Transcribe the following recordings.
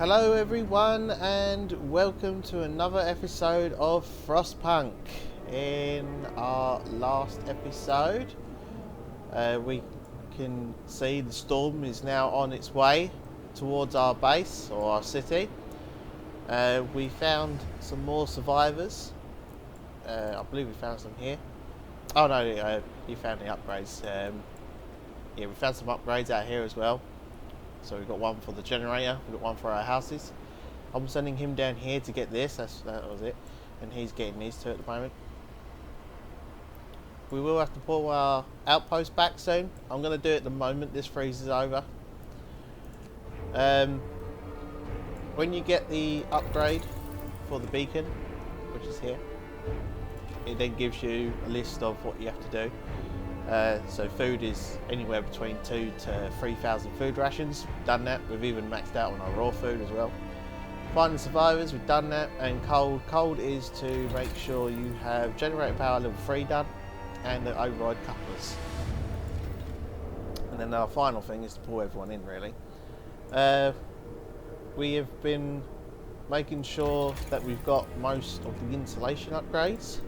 Hello everyone and welcome to another episode of Frostpunk. In our last episode we can see the storm is now on its way towards our base or our city. We found some more survivors. I believe we found some here. Oh no, you found the upgrades. Yeah, we found some upgrades out here as well. So we've got one for the generator, we've got one for our houses. I'm sending him down here to get this, that was it. And he's getting these two at the moment. We will have to pull our outpost back soon. I'm going to do it the moment this freeze is over. When you get the upgrade for the beacon, which is here, it then gives you a list of what you have to do. So food is anywhere between 2,000 to 3,000 food rations. We've done that. We've even maxed out on our raw food as well. Finding survivors, we've done that. And cold is to make sure you have generator power level 3 done and the override couplers. And then our final thing is to pull everyone in really. We have been making sure that we've got most of the insulation upgrades.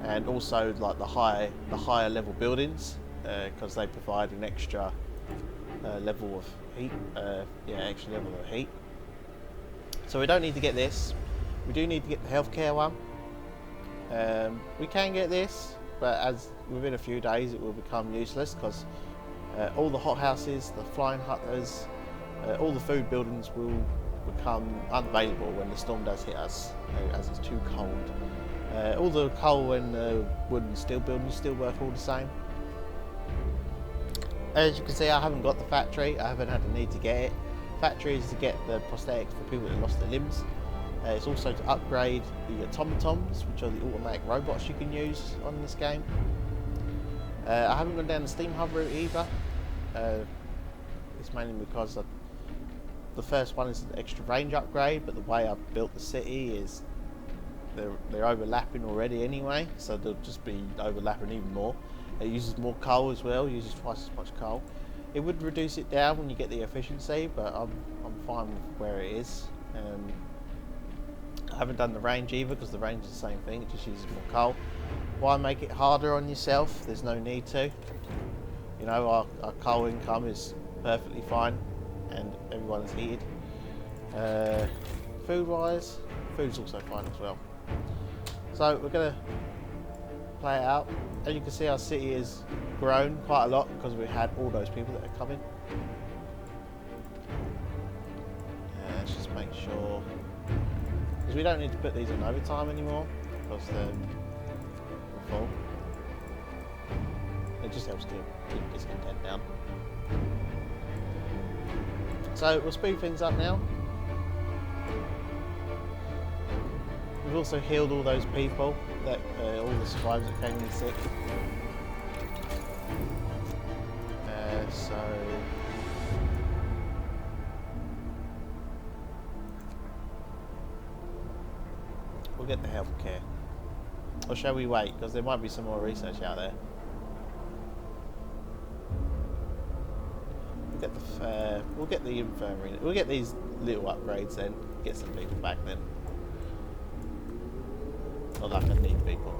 And also like the higher level buildings, because they provide an extra level of heat. Extra level of heat. So we don't need to get this. We do need to get the healthcare one. We can get this, but as within a few days it will become useless because all the hothouses, the flying hutters, all the food buildings will become unavailable when the storm does hit us, as it's too cold. All the coal and wood and steel buildings still work all the same. As you can see, I haven't got the factory. I haven't had the need to get it. Factory is to get the prosthetics for people that lost their limbs. It's also to upgrade the Automatons, which are the automatic robots you can use on this game. I haven't gone down the steam hub route either. It's mainly because the first one is an extra range upgrade, but the way I've built the city is they're overlapping already anyway, so they'll just be overlapping even more. It uses more coal as well, uses twice as much coal. It would reduce it down when you get the efficiency, but I'm fine with where it is. I haven't done the range either because the range is the same thing, it just uses more coal. Why make it harder on yourself? There's no need to. You know, our coal income is perfectly fine and everyone is heated. Food wise, food's also fine as well. So we're going to play it out. As you can see, our city has grown quite a lot because we had all those people that are coming. Let's just make sure, because we don't need to put these on overtime anymore because they're full. It just helps keep discontent down. So we'll speed things up now. We've also healed all those people, that all the survivors that came in sick. So we'll get the healthcare. Or shall we wait? Because there might be some more research out there. We'll get the infirmary. We'll get these little upgrades then. Get some people back then. Not like I need people.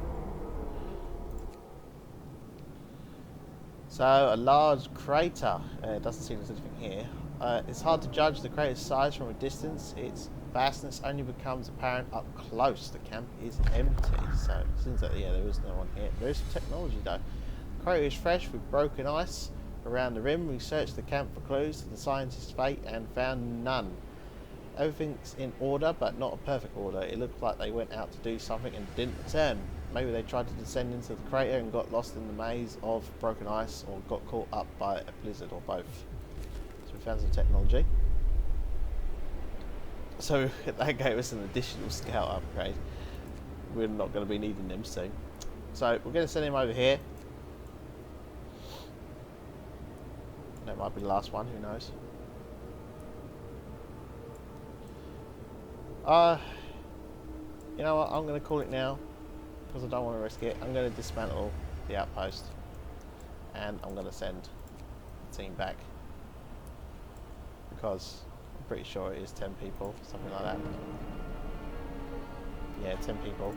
So a large crater. Doesn't seem there's anything here. It's hard to judge the crater's size from a distance. Its vastness only becomes apparent up close. The camp is empty. So it seems that there is no one here. There is some technology though. The crater is fresh with broken ice around the rim. We searched the camp for clues to the scientist's fate and found none. Everything's in order, but not a perfect order. It looked like they went out to do something and didn't return. Maybe they tried to descend into the crater and got lost in the maze of broken ice, or got caught up by a blizzard, or both. So we found some technology. So that gave us an additional scout upgrade. We're not going to be needing them soon. So we're going to send him over here. That might be the last one, who knows. You know what, I'm going to call it now because I don't want to risk it. I'm going to dismantle the outpost and I'm going to send the team back. because I'm pretty sure it is 10 people, something like that. Yeah, 10 people.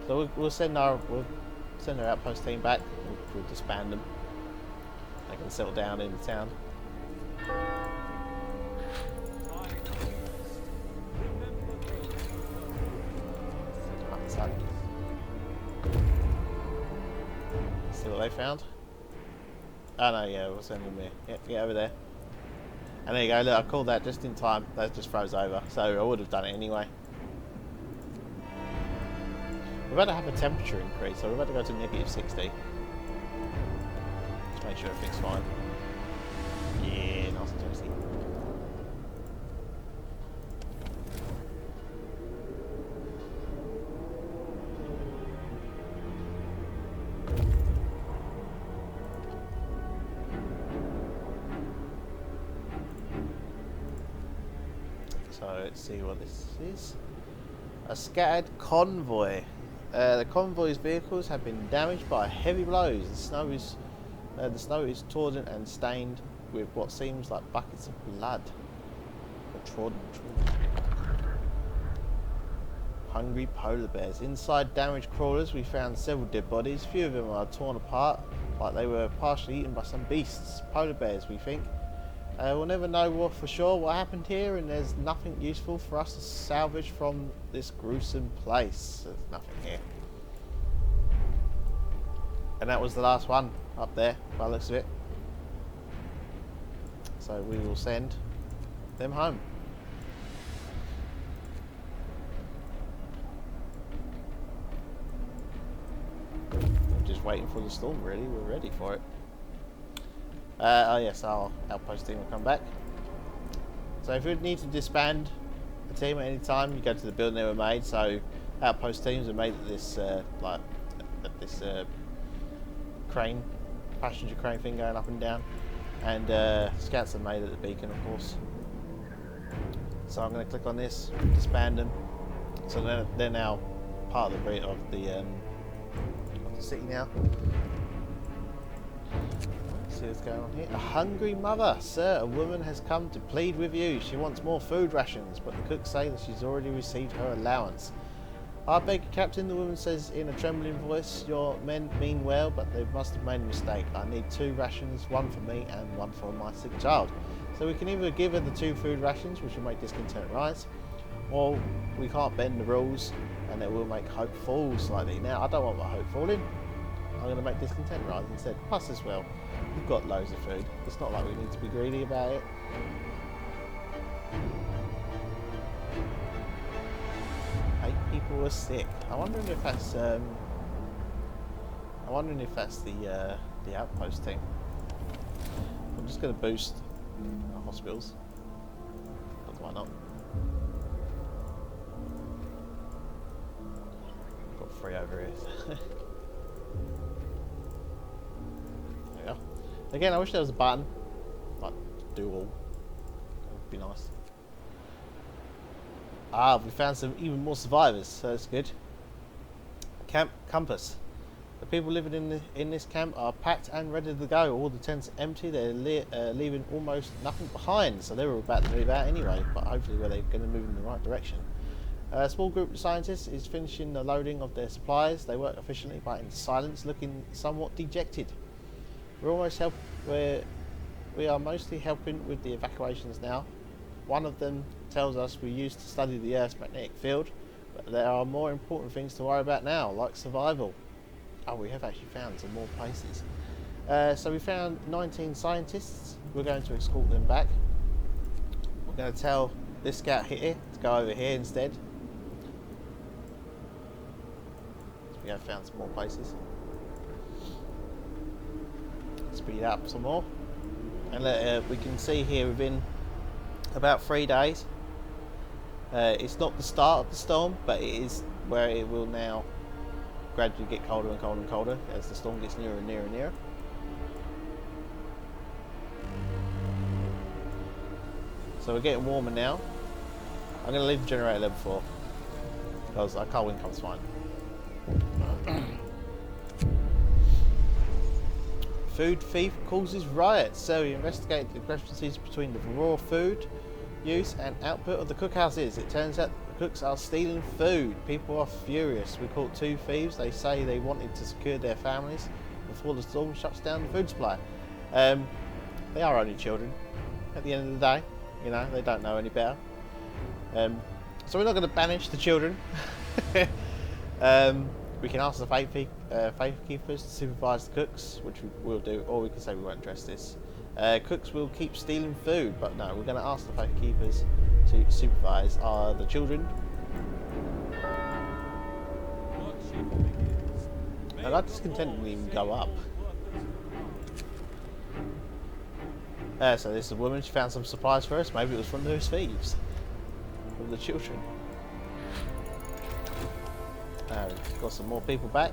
So we'll send our outpost team back. We'll disband them. They can settle down in the town. See what they found? Oh no, yeah, we'll send them here. Yep, get over there. And there you go, look, I called that just in time. That just froze over. So I would have done it anyway. We're about to have a temperature increase, so we're about to go to -60. Just make sure everything's fine. Yeah, nice and toasty. So let's see what this is. A scattered convoy. The convoy's vehicles have been damaged by heavy blows. The snow is torn and stained with what seems like buckets of blood. Or trodden. Hungry polar bears. Inside damaged crawlers, we found several dead bodies. Few of them are torn apart, like they were partially eaten by some beasts. Polar bears, we think. We'll never know for sure what happened here, and there's nothing useful for us to salvage from this gruesome place. There's nothing here. And that was the last one up there, by the looks of it. So we will send them home. We're just waiting for the storm, really. We're ready for it. Oh yes, our outpost team will come back. So if you need to disband a team at any time, you go to the building they were made. So outpost teams are made at this crane, passenger crane thing going up and down, and scouts are made at the beacon, of course. So I'm going to click on this, disband them. So they're now part of the city now. See what's going on here. A hungry mother. Sir, a woman has come to plead with you. She wants more food rations, but the cooks say that she's already received her allowance. I beg you, Captain, the woman says in a trembling voice, your men mean well, but they must have made a mistake. I need 2 rations, one for me and one for my sick child. So we can either give her the 2 food rations, which will make discontent rise, or we can't bend the rules and it will make hope fall slightly. Now, I don't want my hope falling. I'm going to make discontent rise instead. Plus as well, we've got loads of food. It's not like we need to be greedy about it. 8 people are sick. I'm wondering if that's the outpost team. I'm just going to boost the hospitals. Why not? Got 3 over here. There we go. Again, I wish there was a button, like do all. That would be nice. Ah, we found some even more survivors, so that's good. Camp Compass. The people living in this camp are packed and ready to go. All the tents are empty. They're leaving almost nothing behind. So they were about to move out anyway, but hopefully they're going to move in the right direction. A small group of scientists is finishing the loading of their supplies. They work efficiently but in silence, looking somewhat dejected. We are mostly helping with the evacuations now. One of them tells us we used to study the Earth's magnetic field, but there are more important things to worry about now, like survival. Oh, we have actually found some more places. So we found 19 scientists. We're going to escort them back. We're going to tell this scout here to go over here instead. So we have found some more places. Speed up some more. And we can see here within about 3 days. It's not the start of the storm, but it is where it will now gradually get colder and colder and colder as the storm gets nearer and nearer and nearer. So we're getting warmer now. I'm going to leave the generator at level 4 because our cold wind comes fine. food thief causes riots. So we investigate the discrepancies between the raw food use and output of the cookhouses. It turns out the cooks are stealing food. People are furious. We caught 2 thieves. They say they wanted to secure their families before the storm shuts down the food supply. They are only children. At the end of the day, you know, they don't know any better. So we're not going to banish the children. We can ask the faith keepers to supervise the cooks, which we will do, or we can say we won't address this. Cooks will keep stealing food, but no, we're going to ask the faith keepers to supervise the children. And our discontent didn't even go up. So this is a woman. She found some supplies for us. Maybe it was from those thieves, from the children. We've got some more people back.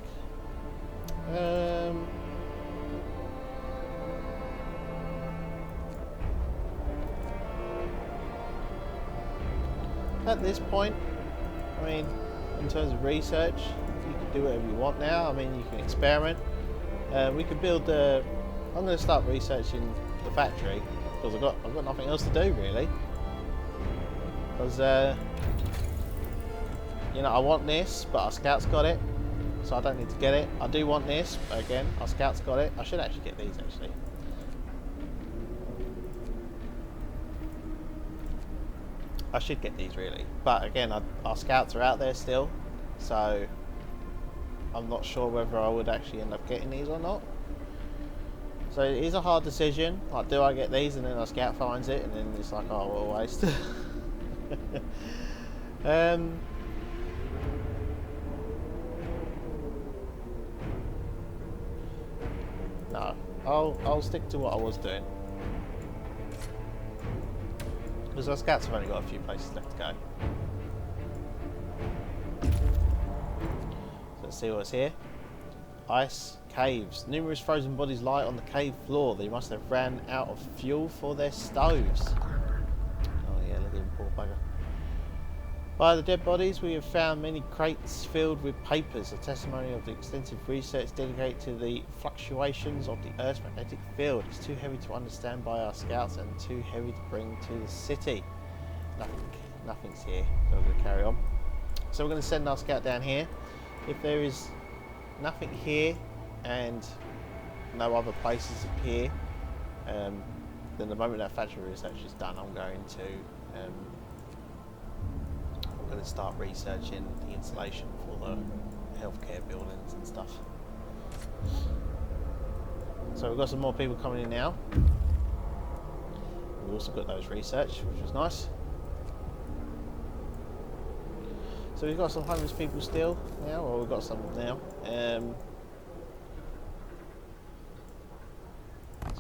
At this point, I mean, in terms of research, you can do whatever you want now. I mean, you can experiment. We could build the. I'm going to start researching the factory because I've got nothing else to do really. Because you know, I want this, but our scouts got it, so I don't need to get it. I do want this, but again, our scouts got it. I should actually get these actually. I should get these really, but again, our scouts are out there still, so I'm not sure whether I would actually end up getting these or not. So it is a hard decision. Like, do I get these and then our scout finds it, and then it's like, oh, what a waste. No, I'll stick to what I was doing. Because our scouts have only got a few places left to go. So let's see what's here. Ice caves. Numerous frozen bodies lie on the cave floor. They must have ran out of fuel for their stoves. Oh yeah, look at him, poor bugger. By the dead bodies, we have found many crates filled with papers, a testimony of the extensive research dedicated to the fluctuations of the Earth's magnetic field. It's too heavy to understand by our scouts and too heavy to bring to the city. Nothing's here, so we're going to carry on. So we're going to send our scout down here. If there is nothing here and no other places appear, then the moment that factory research is done, I'm going to start researching the installation for the healthcare buildings and stuff. So we've got some more people coming in now. We've also got those research, which was nice. So we've got some homeless people still now, or we've got some now. So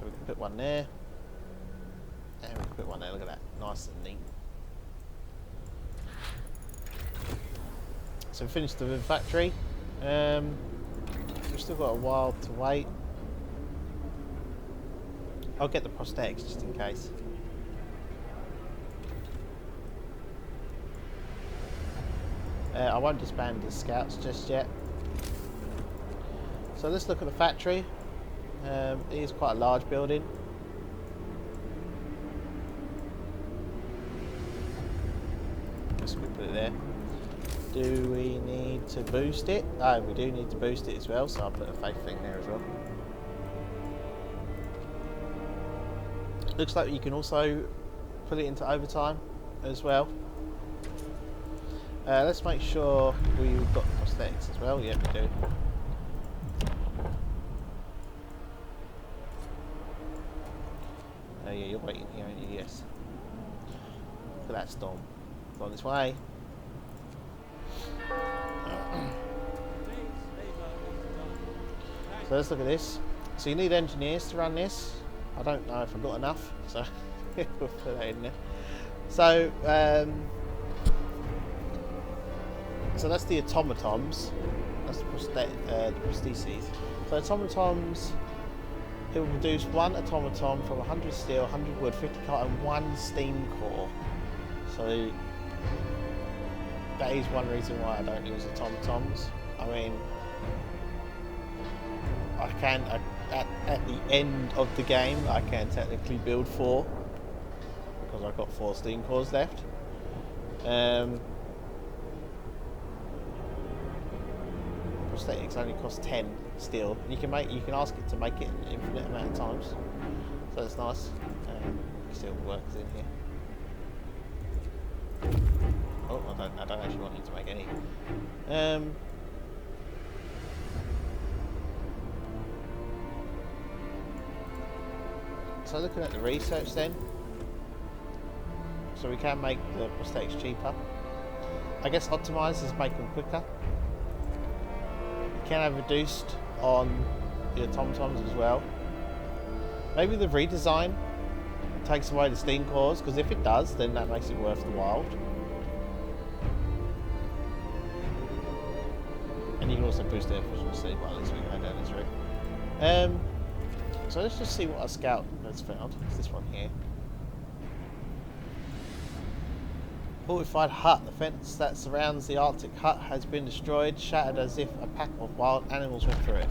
we can put one there, and we can put one there. Look at that, nice and neat. So we finished the factory. We've still got a while to wait. I'll get the prosthetics just in case. I won't disband the scouts just yet. So let's look at the factory. It is quite a large building. Let's put it there. Do we need to boost it? Oh, we do need to boost it as well, so I'll put a faith thing there as well. Looks like you can also put it into overtime as well. Let's make sure we've got prosthetics as well. Yeah, we do. Oh yeah, you're waiting here, aren't you? Yes. Look at that storm. Gone this way. So let's look at this. So you need engineers to run this. I don't know if I've got enough, so we'll put that in there. So, so that's the automatons. That's the prostheses. So automatons, it will produce one automaton from 100 steel, 100 wood, 50 cotton, and 1 steam core. So that is one reason why I don't use automatons. I mean, I can at the end of the game I can technically build 4 because I've got 4 steam cores left. Prosthetics only cost 10 steel. You can ask it to make it an infinite amount of times, so that's nice. Still works in here. Oh, I don't actually want you to make any. So looking at the research then, so we can make the prosthetics cheaper. I guess Automatons make them quicker. You can have reduced on the Automatons as well. Maybe the redesign takes away the steam cores, because if it does, then that makes it worth the while. And you can also boost their efficiency, but at least we can go down this route. So let's just see what our scout has found. It's this one here. Fortified hut. The fence that surrounds the Arctic hut has been destroyed, shattered as if a pack of wild animals went through it.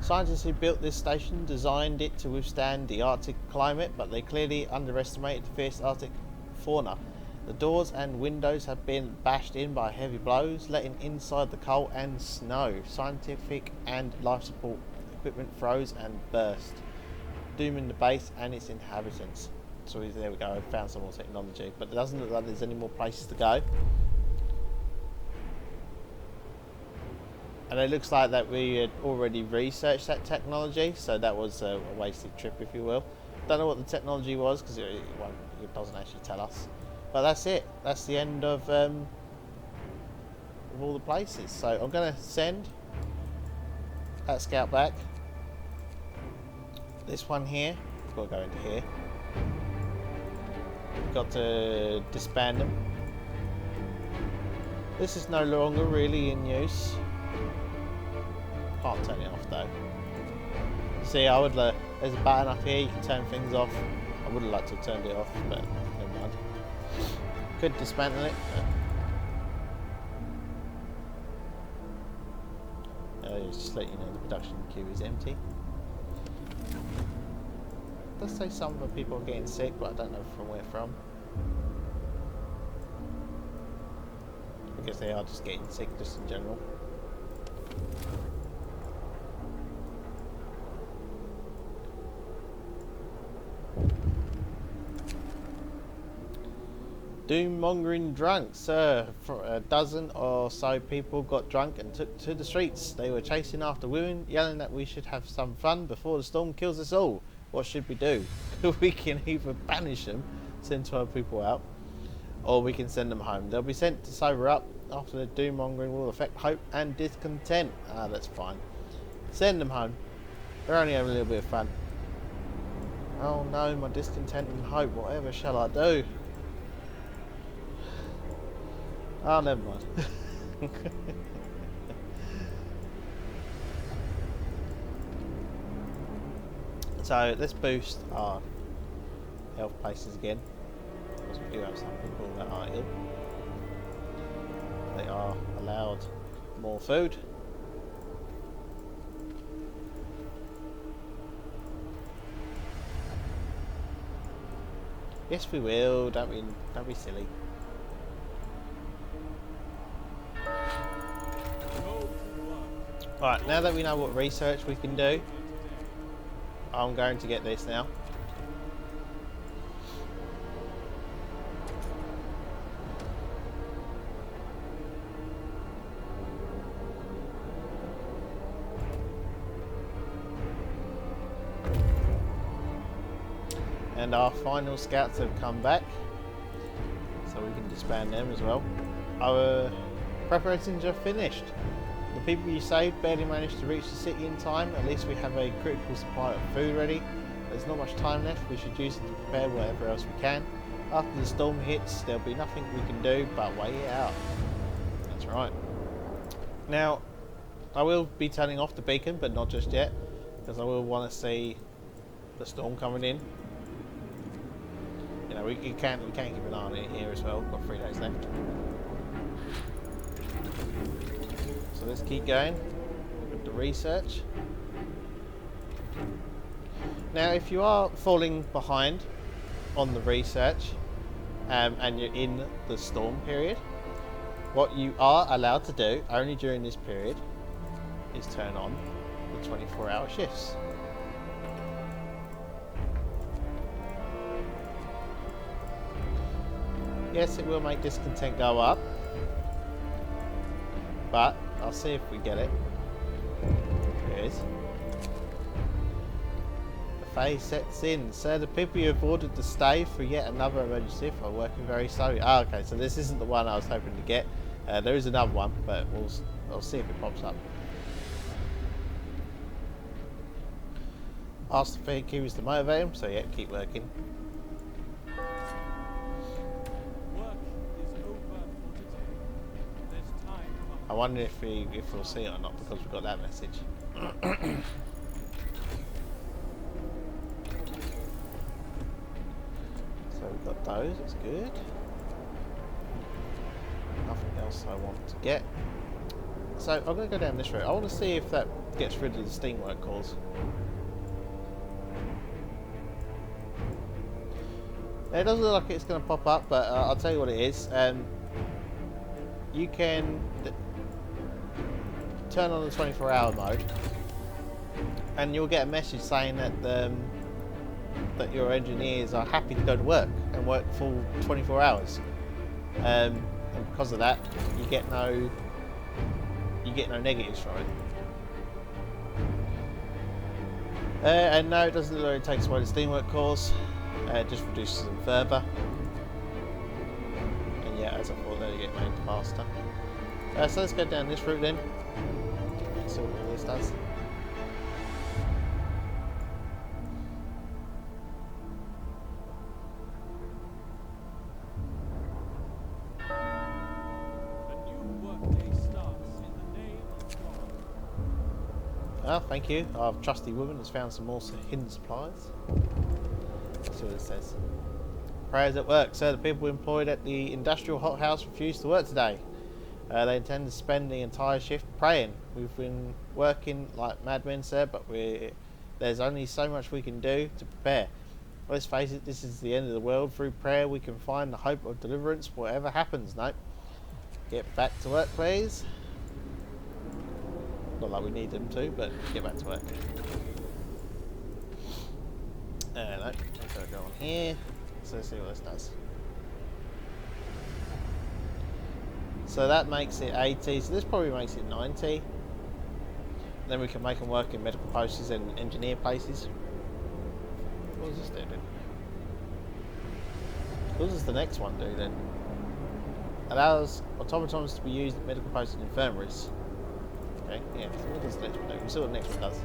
Scientists who built this station designed it to withstand the Arctic climate, but they clearly underestimated the fierce Arctic fauna. The doors and windows have been bashed in by heavy blows, letting inside the cold and snow. Scientific and life support equipment froze and burst, dooming the base and its inhabitants. So there we go, I found some more technology, but it doesn't look like there's any more places to go. And it looks like that we had already researched that technology, so that was a wasted trip, if you will. Don't know what the technology was, because it doesn't actually tell us. But that's it. That's the end of all the places. So I'm going to send that scout back. This one here, we've got to go into here. We've got to disband them. This is no longer really in use. Can't turn it off though. See, I would there's a button up here, you can turn things off. I would have liked to have turned it off, but never mind. Could dismantle it, but just let you know the production queue is empty. It does say some of the people are getting sick, but I don't know from where from. I guess they are just getting sick just in general. Doom-mongering drunks. For a dozen or so people got drunk and took to the streets. They were chasing after women, yelling that we should have some fun before the storm kills us all. What should we do? We can either banish them, send 12 people out, or we can send them home. They'll be sent to sober up. After the doom-mongering will affect hope and discontent. Ah, that's fine. Send them home. They're only having a little bit of fun. Oh no, my discontent and hope. Whatever shall I do? Oh, never mind. So let's boost our health places again, because we do have some people that are ill. They are allowed more food. Yes, we will. Don't be silly. Right, now that we know what research we can do, I'm going to get this now. And our final scouts have come back, so we can disband them as well. Our preparations are finished. The people you saved barely managed to reach the city in time. At least we have a critical supply of food ready. There's not much time left. We should use it to prepare whatever else we can. After the storm hits, there'll be nothing we can do but wait it out. That's right. Now, I will be turning off the beacon, but not just yet, because I will want to see the storm coming in. You know, we can't keep an eye on it here as well. We've got 3 days left. So let's keep going with the research. Now, if you are falling behind on the research and you're in the storm period, what you are allowed to do only during this period is turn on the 24-hour shifts. Yes, it will make discontent go up, but I'll see if we get it. Here it is. The phase sets in. Sir, the people you have ordered to stay for yet another emergency are working very slowly. Ah, okay, so this isn't the one I was hoping to get. There is another one, but I'll see if it pops up. Ask the feed keepers to motivate him, so yeah, keep working. I wonder if we'll see it or not because we've got that message. So we've got those, it's good. Nothing else I want to get. So I'm going to go down this route. I want to see if that gets rid of the steamwork cores. It doesn't look like it's going to pop up, but I'll tell you what it is. You can turn on the 24-hour mode and you'll get a message saying that that your engineers are happy to go to work and work full 24 hours, and because of that you get no negatives from it. And no, it doesn't look like it takes away the steamwork cores, it just reduces them further, and yeah, as I thought, they get made faster. So let's go down this route then. See what all this does. Ah, thank you. Our trusty woman has found some more hidden supplies. Let's see what it says. Prayers at work. Sir, the people employed at the industrial hothouse refused to work today. They intend to spend the entire shift praying. We've been working like madmen, sir, but there's only so much we can do to prepare. Let's face it, this is the end of the world. Through prayer we can find the hope of deliverance, whatever happens. No. Get back to work, please. Not like we need them to, but get back to work. No, let's go on here. So let's see what this does. So that makes it 80, so this probably makes it 90. Then we can make them work in medical posts and engineer places. What does this do then? What does the next one do then? Allows automatons to be used at medical posts and infirmaries. Okay, yeah, so what does the next one do? We saw what the next one does.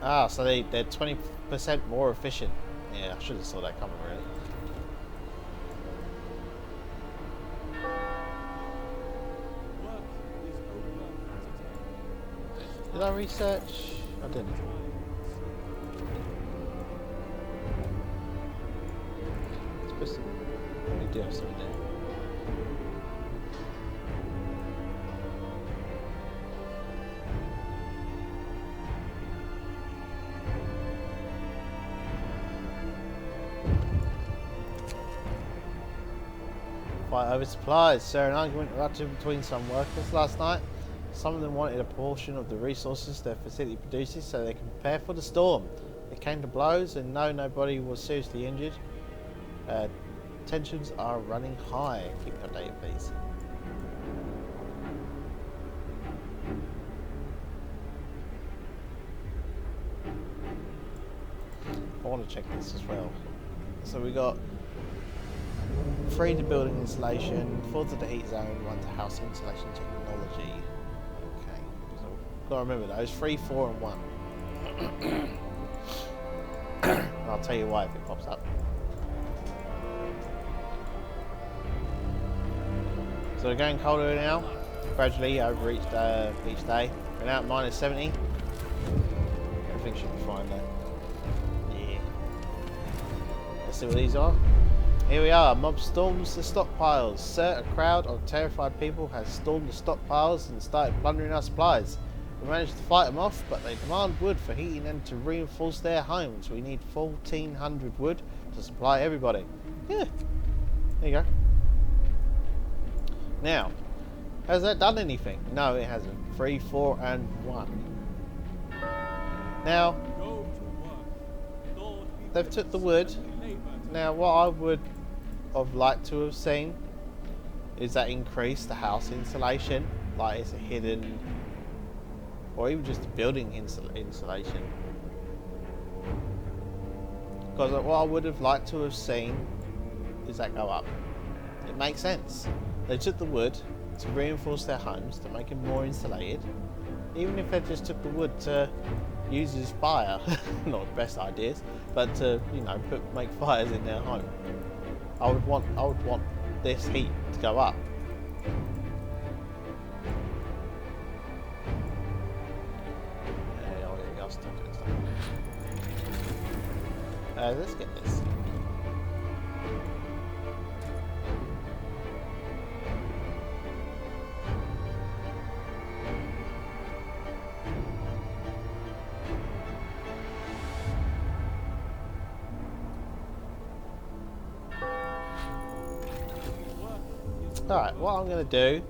Ah, so they're 20% more efficient. Yeah, I should have saw that coming really. Did I research? I didn't. It's supposed to we do have something there. Fight over supplies. Sir, an argument erupted between some workers last night. Some of them wanted a portion of the resources their facility produces so they can prepare for the storm. It came to blows and no, nobody was seriously injured. Tensions are running high. Keep me updated, please. I want to check this as well. So we got 3 to building insulation, 4 to the heat zone, 1 to house insulation technology. Okay, so got to remember those 3, 4, and 1. And I'll tell you why if it pops up. So we're going colder now. gradually over each day. We're now at -70. Everything should be fine there. Yeah. Let's see what these are. Here we are. Mob storms the stockpiles. Sir, a crowd of terrified people has stormed the stockpiles and started plundering our supplies. We managed to fight them off, but they demand wood for heating and to reinforce their homes. We need 1,400 wood to supply everybody. Yeah. There you go. Now, has that done anything? No, it hasn't. 3, 4, and 1. Now, they've took the wood. Now, what I would have liked to have seen is that increase the house insulation, like it's a hidden, or even just a building insulation. Because what I would have liked to have seen is that go up. It makes sense. They took the wood to reinforce their homes, to make them more insulated. Even if they just took the wood to use as fire, not the best ideas, but to, you know, make fires in their home. I would want this heat to go up. Let's get this. Alright, what I'm going to do,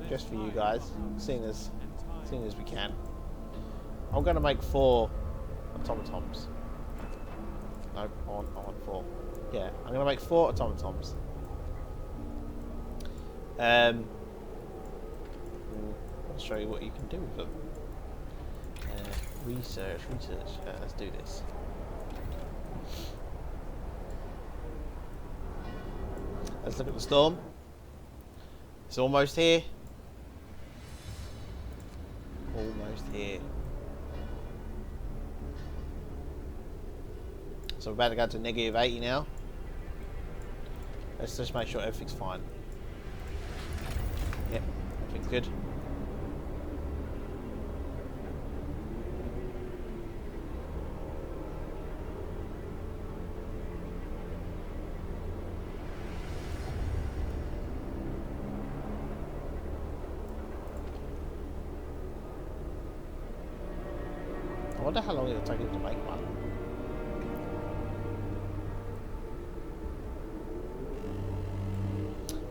just for you guys, seeing as we can, I'm going to make 4 automatons. No, I want 4. Yeah, I'm going to make 4 automatons. I'll show you what you can do with them. Research. Let's do this. Let's look at the storm. It's almost here. Almost here. So we're about to go to -80 now. Let's just make sure everything's fine. Yep, everything's good. I wonder how long it'll take him to make one.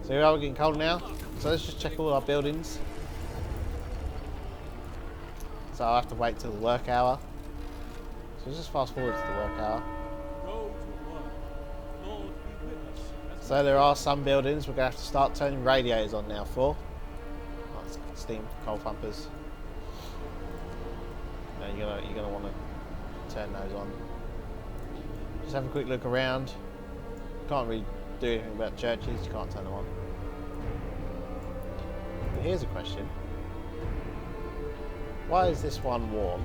So here we are, we're getting cold now. So let's just check all our buildings. So I'll have to wait till the work hour. So let's just fast forward to the work hour. So there are some buildings we're going to have to start turning radiators on now for. That's steam coal pumpers. You're gonna want to turn those on. Just have a quick look around. Can't really do anything about churches. You can't turn them on. But here's a question: why is this one warm?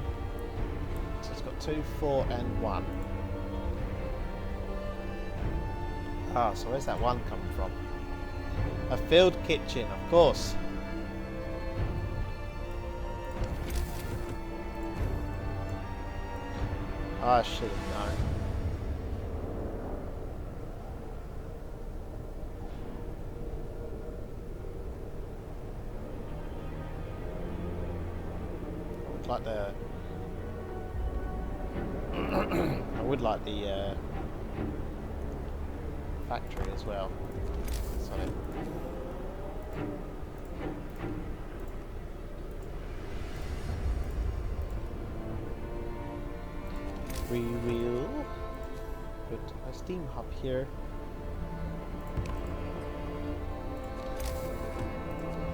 So it's got 2, 4, and 1. Ah, so where's that 1 coming from? A filled kitchen, of course. I should have known. I would like the factory as well. Sorry. We will put a steam hub here,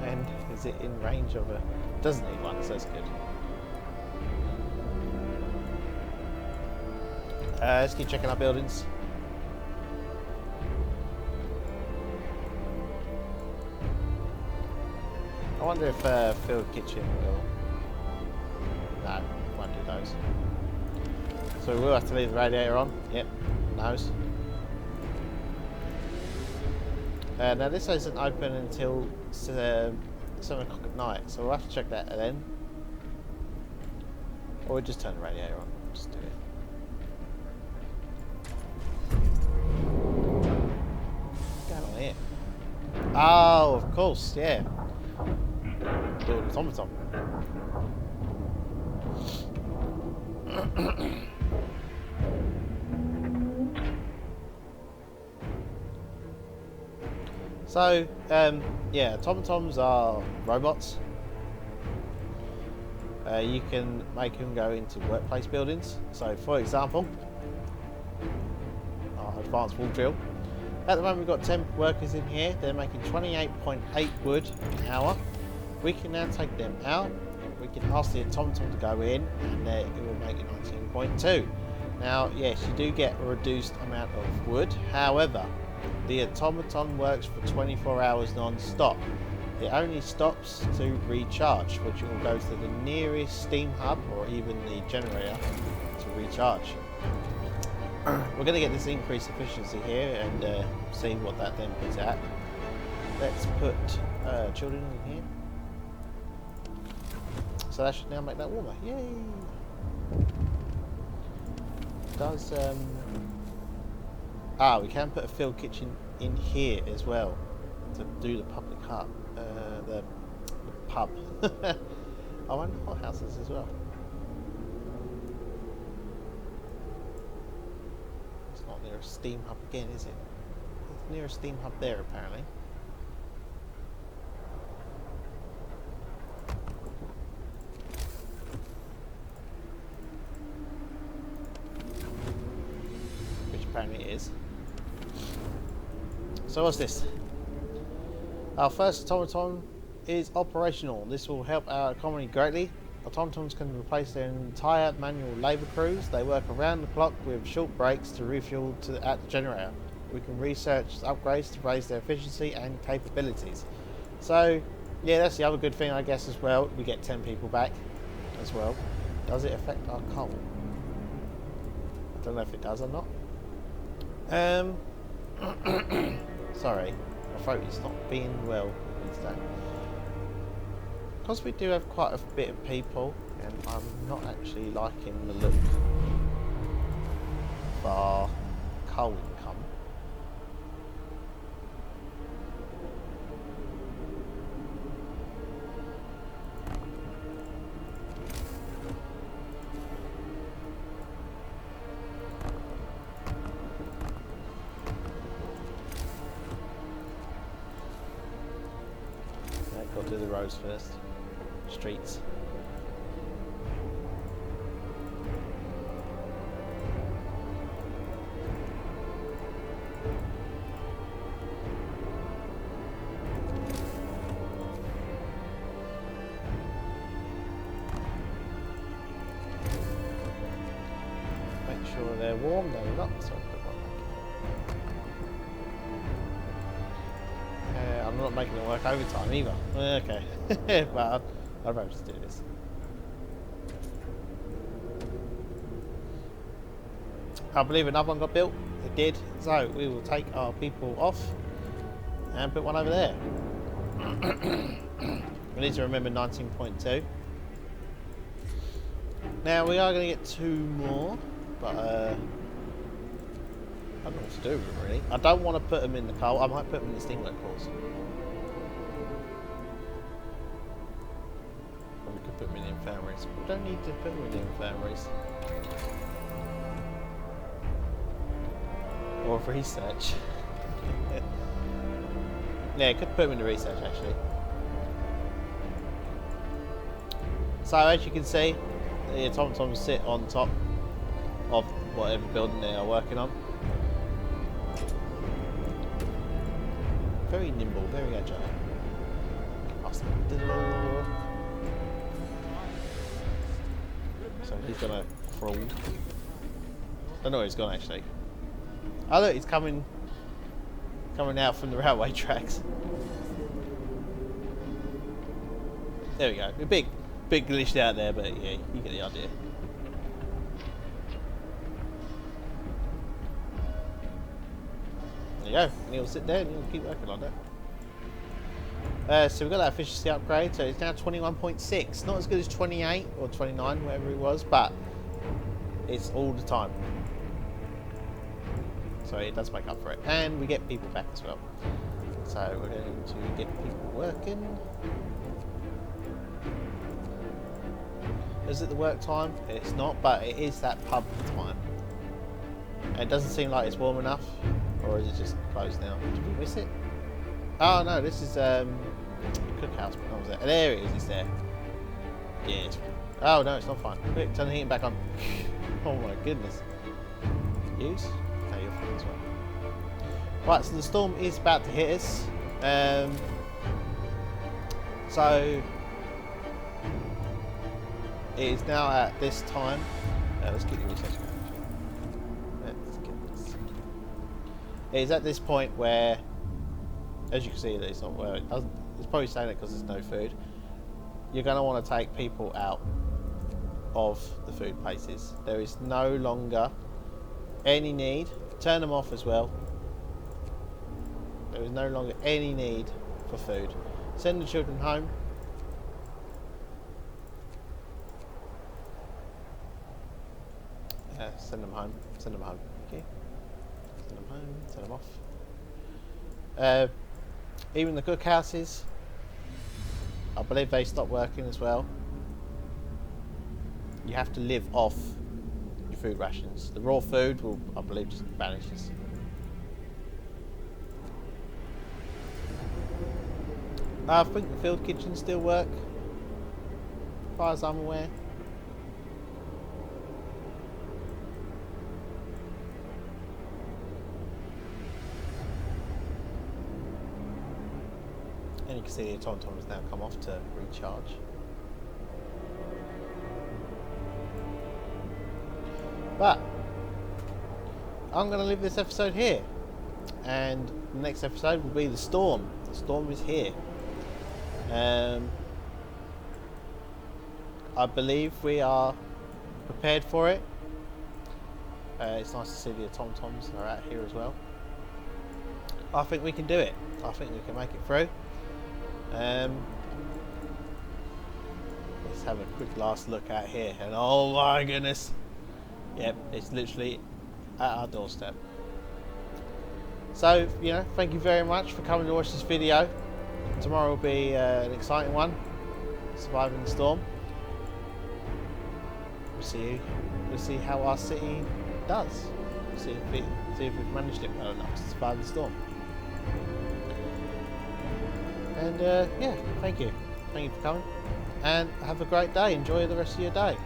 and is it in range of a? Doesn't need one, so that's good. Let's keep checking our buildings. I wonder if filled kitchen will. No, won't do those. So we will have to leave the radiator on. Yep, nose. Now this isn't open until 7 o'clock at night, so we'll have to check that then. Or we'll just turn the radiator on. Just do it. What's going on here? Oh, of course, yeah. Build an automaton. So, yeah, automatons are robots. You can make them go into workplace buildings. So, for example, our advanced wall drill. At the moment, we've got 10 workers in here. They're making 28.8 wood an hour. We can now take them out. We can ask the automaton to go in, and it will make it 19.2. Now, yes, you do get a reduced amount of wood. However, the automaton works for 24 hours non-stop. It only stops to recharge, which will go to the nearest steam hub or even the generator to recharge. We're going to get this increased efficiency here and see what that then puts at. Let's put children in here. So that should now make that warmer. Yay! Does we can put a field kitchen in here as well to do the public hub, the pub. Oh, and hot houses as well. It's not near a steam hub again, is it? It's near a steam hub there, apparently. Which apparently it is. So what's this? Our first automaton is operational. This will help our economy greatly. Automatons can replace their entire manual labour crews. They work around the clock with short breaks to refuel at the generator. We can research upgrades to raise their efficiency and capabilities. So, yeah, that's the other good thing, I guess, as well. We get 10 people back as well. Does it affect our coal? I don't know if it does or not. Sorry, my throat is not being well today. Because we do have quite a bit of people, and I'm not actually liking the look of our coal income. Got to do the roads first. Streets. Make sure they're warm, they're not. So I'm not making it work overtime either. Okay, but I'd rather just do this. I believe another one got built. It did. So we will take our people off and put one over there. We need to remember 19.2. Now we are going to get 2 more, but I don't know what to do with them really. I don't want to put them in the coal. I might put them in the steamwork cores. Or we could put them in the infirmaries. We don't need to put them in the infirmaries. Or research. Yeah, could put them in the research actually. So as you can see, the automatons sit on top of whatever building they are working on. Very nimble, very agile. Awesome. So he's gonna crawl. Don't know where he's gone actually. Oh look, he's coming out from the railway tracks. There we go. A big glitched out there, but yeah, you get the idea. There you go. And he'll sit there and he'll keep working on that. So we've got that efficiency upgrade, so it's now 21.6. Not as good as 28 or 29, whatever it was, but it's all the time. So it does make up for it. And we get people back as well. So we're going to get people working. Is it the work time? It's not, but it is that pub time. And it doesn't seem like it's warm enough. Or is it just closed now? Did we miss it? Oh no, this is the cookhouse. What was that? There it is, it's there. Yes. Oh no, it's not fine. Quick, turn the heating back on. Oh my goodness. Use? No, you're fine as well. Right, so the storm is about to hit us. So it is now at this time. Let's get the research going. Let's get this. It is at this point where, as you can see, it's not where it doesn't. It's probably saying it because there's no food. You're going to want to take people out of the food places. There is no longer any need. Turn them off as well. There is no longer any need for food. Send the children home. Send them home. Send them home. Okay. Send them home. Send them off. Even the cookhouses, I believe they stopped working as well. You have to live off your food rations. The raw food will, I believe, just vanishes. I think the field kitchens still work, as far as I'm aware. And you can see the Automaton has now come off to recharge. But I'm going to leave this episode here, and the next episode will be the storm. The storm is here. I believe we are prepared for it. It's nice to see the Automatons are out here as well. I think we can do it. I think we can make it through. Let's have a quick last look out here, and oh my goodness, yep, it's literally at our doorstep. So, you know, thank you very much for coming to watch this video. Tomorrow will be an exciting one, surviving the storm. We'll see how our city does. See if we've managed it well enough to survive the storm. And yeah, thank you for coming, and have a great day. Enjoy the rest of your day.